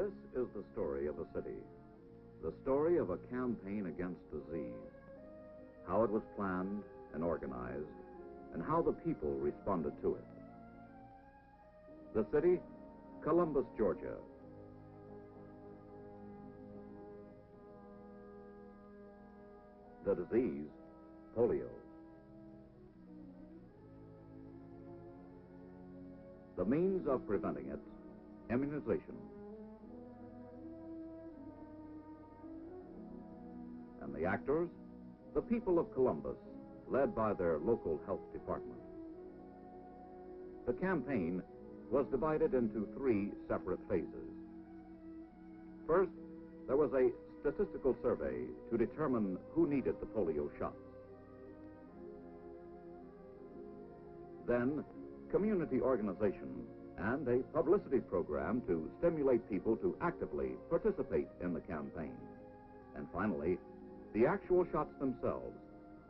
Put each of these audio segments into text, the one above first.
This is the story of a city, the story of a campaign against disease, how it was planned and organized, and how the people responded to it. The city, Columbus, Georgia. The disease, polio. The means of preventing it, immunization. And the actors, the people of Columbus, led by their local health department. The campaign was divided into 3 separate phases. First, there was a statistical survey to determine who needed the polio shots. Then, community organization and a publicity program to stimulate people to actively participate in the campaign. And finally, the actual shots themselves,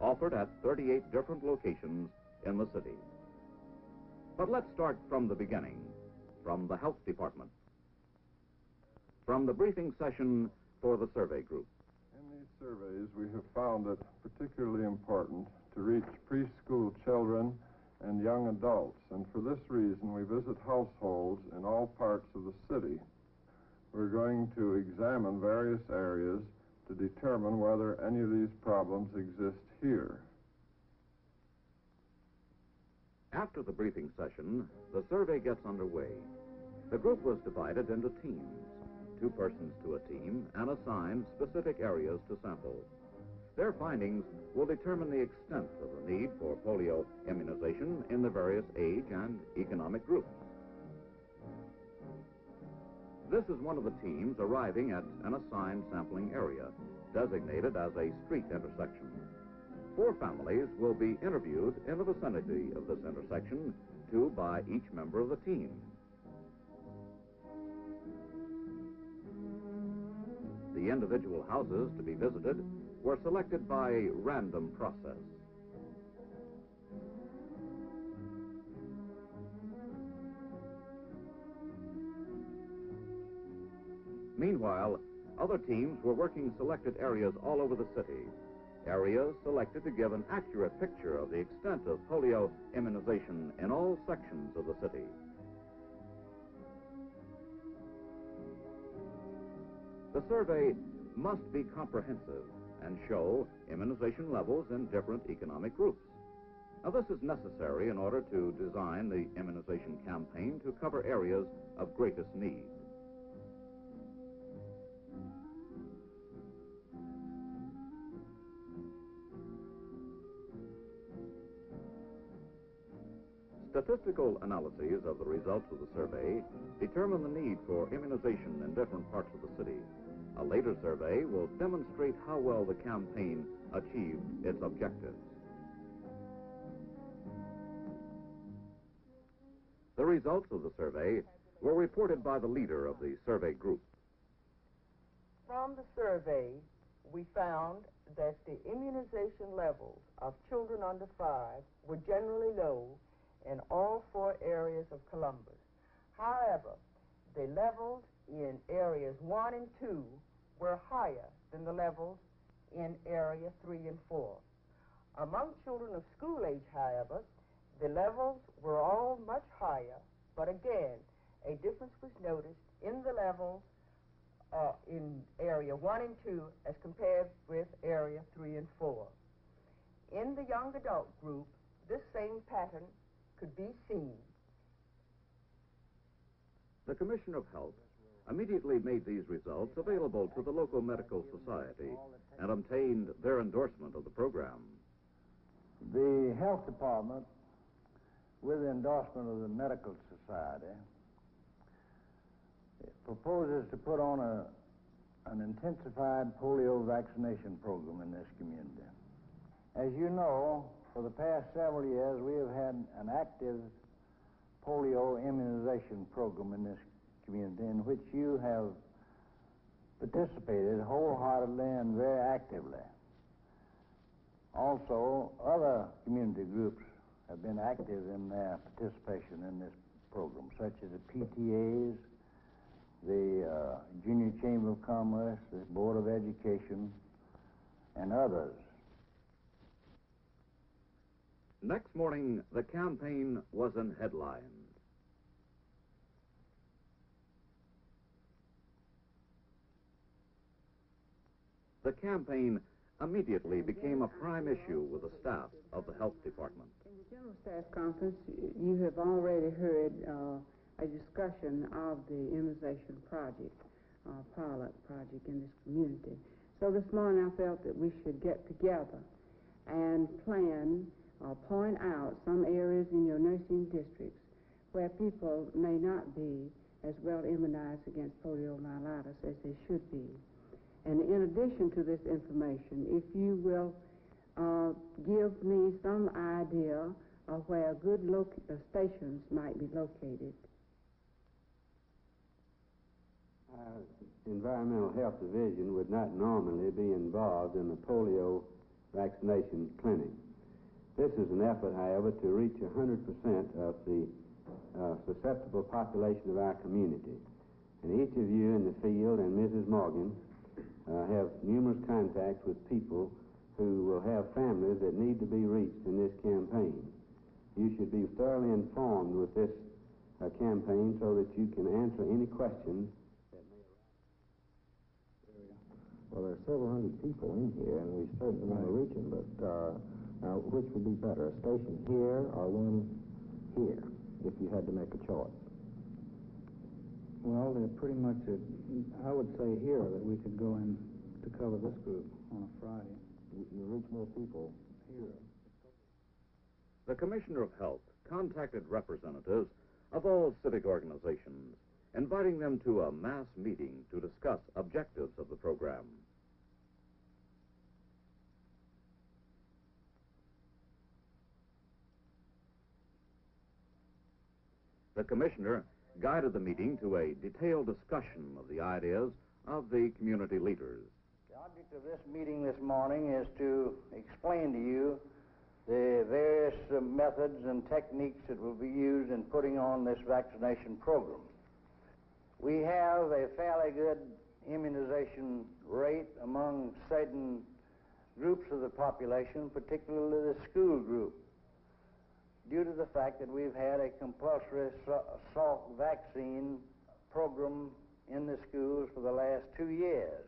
offered at 38 different locations in the city. But let's start from the beginning, from the health department. From the briefing session for the survey group. In these surveys, we have found it particularly important to reach preschool children and young adults, and for this reason we visit households in all parts of the city. We're going to examine various areas to determine whether any of these problems exist here. After the briefing session, the survey gets underway. The group was divided into teams, 2 persons to a team, and assigned specific areas to sample. Their findings will determine the extent of the need for polio immunization in the various age and economic groups. This is one of the teams arriving at an assigned sampling area, designated as a street intersection. 4 families will be interviewed in the vicinity of this intersection, 2 by each member of the team. The individual houses to be visited were selected by a random process. Meanwhile, other teams were working selected areas all over the city, areas selected to give an accurate picture of the extent of polio immunization in all sections of the city. The survey must be comprehensive and show immunization levels in different economic groups. Now, this is necessary in order to design the immunization campaign to cover areas of greatest need. Statistical analyses of the results of the survey determine the need for immunization in different parts of the city. A later survey will demonstrate how well the campaign achieved its objectives. The results of the survey were reported by the leader of the survey group. From the survey, we found that the immunization levels of children under 5 were generally low in all 4 areas of Columbus. However, the levels in areas 1 and 2 were higher than the levels in area 3 and 4. Among children of school age, however, the levels were all much higher, but again, a difference was noticed in the levels in area 1 and 2 as compared with area 3 and 4. In the young adult group, this same pattern could be seen. The Commissioner of Health immediately made these results available to the local medical society and obtained their endorsement of the program. The health department, with the endorsement of the medical society, proposes to put on an intensified polio vaccination program in this community. As you know, for the past several years, we have had an active polio immunization program in this community in which you have participated wholeheartedly and very actively. Also, other community groups have been active in their participation in this program, such as the PTAs, the Junior Chamber of Commerce, the Board of Education, and others. Next morning, the campaign was in headlines. The campaign immediately became a prime issue with the staff of the health department. In the General Staff Conference, you have already heard a discussion of the immunization project, pilot project in this community. So this morning I felt that we should get together and plan or point out some areas in your nursing districts where people may not be as well immunized against poliomyelitis as they should be. And in addition to this information, if you will give me some idea of where good stations might be located. Environmental Health Division would not normally be involved in the polio vaccination clinic. This is an effort, however, to reach 100% of the susceptible population of our community. And each of you in the field and Mrs. Morgan have numerous contacts with people who will have families that need to be reached in this campaign. You should be thoroughly informed with this campaign so that you can answer any questions that may arise. Well, there are several hundred people in here, and we certainly want to reach them, but now, which would be better, a station here or one here, if you had to make a choice? Well, they're pretty much, I would say here that we could go in to cover this group on a Friday. You reach more people here. The Commissioner of Health contacted representatives of all civic organizations, inviting them to a mass meeting to discuss objectives of the program. The Commissioner guided the meeting to a detailed discussion of the ideas of the community leaders. The object of this meeting this morning is to explain to you the various methods and techniques that will be used in putting on this vaccination program. We have a fairly good immunization rate among certain groups of the population, particularly the school group, due to the fact that we've had a compulsory Salk vaccine program in the schools for the last 2 years.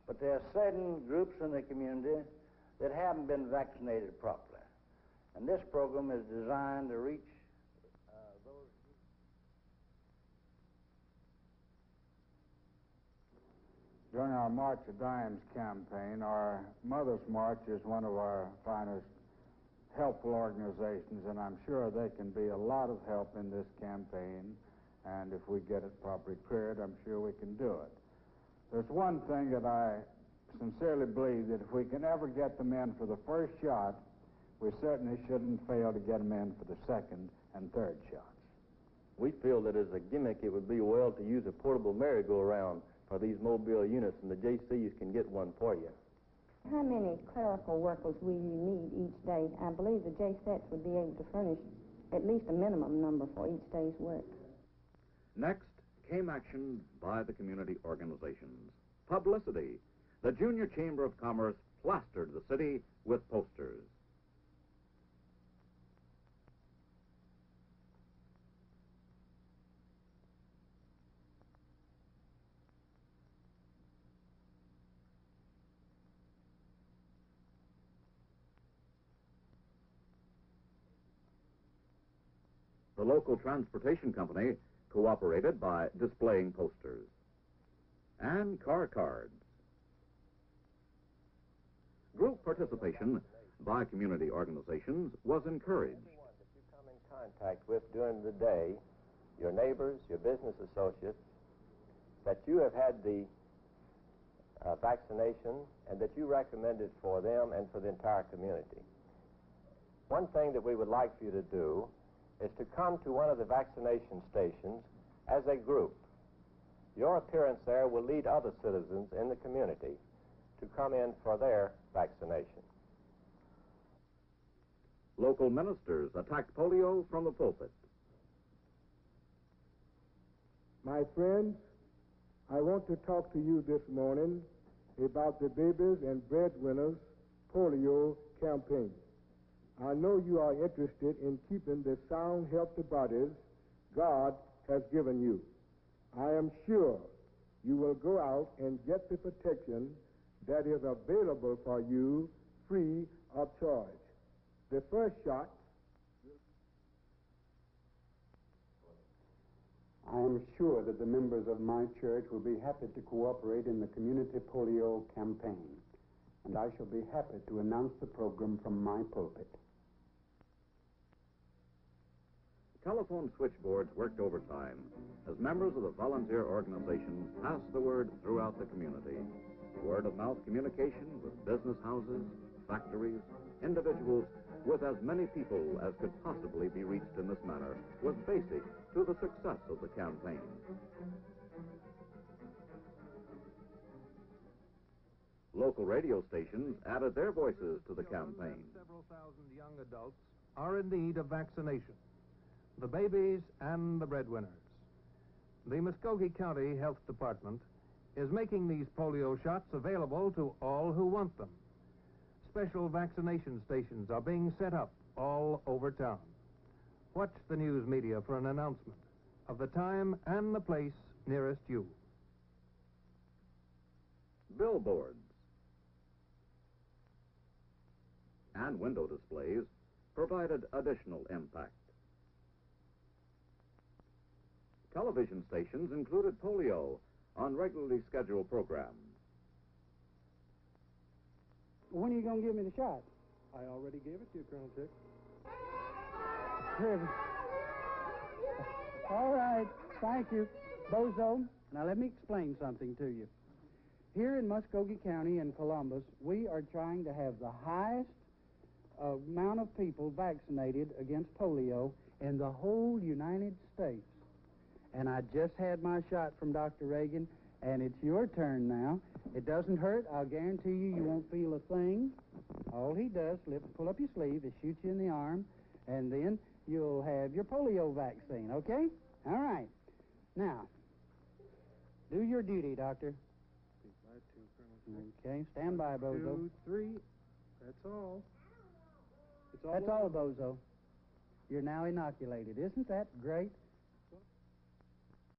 But there are certain groups in the community that haven't been vaccinated properly. And this program is designed to reach those groups. During our March of Dimes campaign, our Mother's March is one of our finest helpful organizations, and I'm sure they can be a lot of help in this campaign, and if we get it properly cleared, I'm sure we can do it. There's one thing that I sincerely believe, that if we can ever get them in for the first shot, we certainly shouldn't fail to get them in for the second and third shots. We feel that as a gimmick, it would be well to use a portable merry-go-round for these mobile units, and the JCs can get one for you. How many clerical workers will you need each day? I believe the JSETs would be able to furnish at least a minimum number for each day's work. Next came action by the community organizations. Publicity. The Junior Chamber of Commerce plastered the city with posters. The local transportation company cooperated by displaying posters and car cards. Group participation by community organizations was encouraged. Everyone that you come in contact with during the day, your neighbors, your business associates, that you have had the vaccination and that you recommended for them and for the entire community. One thing that we would like for you to do is to come to one of the vaccination stations as a group. Your appearance there will lead other citizens in the community to come in for their vaccination. Local ministers attacked polio from the pulpit. My friends, I want to talk to you this morning about the Babies and Breadwinners polio campaign. I know you are interested in keeping the sound, healthy bodies God has given you. I am sure you will go out and get the protection that is available for you free of charge. The first shot. I am sure that the members of my church will be happy to cooperate in the community polio campaign, and I shall be happy to announce the program from my pulpit. Telephone switchboards worked overtime as members of the volunteer organization passed the word throughout the community. Word-of-mouth communication with business houses, factories, individuals, with as many people as could possibly be reached in this manner, was basic to the success of the campaign. Local radio stations added their voices to the campaign. Several thousand young adults are in need of vaccination. The babies and the breadwinners. The Muskogee County Health Department is making these polio shots available to all who want them. Special vaccination stations are being set up all over town. Watch the news media for an announcement of the time and the place nearest you. Billboards and window displays provided additional impact. Television stations included polio on regularly scheduled programs. When are you going to give me the shot? I already gave it to you, Colonel Chick. Good. All right, thank you. Bozo, now let me explain something to you. Here in Muskogee County and Columbus, we are trying to have the highest amount of people vaccinated against polio in the whole United States. And I just had my shot from Dr. Reagan, and it's your turn now. It doesn't hurt. I'll guarantee you won't feel a thing. All he does, pull up your sleeve, is shoot you in the arm, and then you'll have your polio vaccine, okay? All right. Now, do your duty, Doctor. Okay, stand by, Bozo. 2, 3. That's all. That's all, Bozo. You're now inoculated. Isn't that great?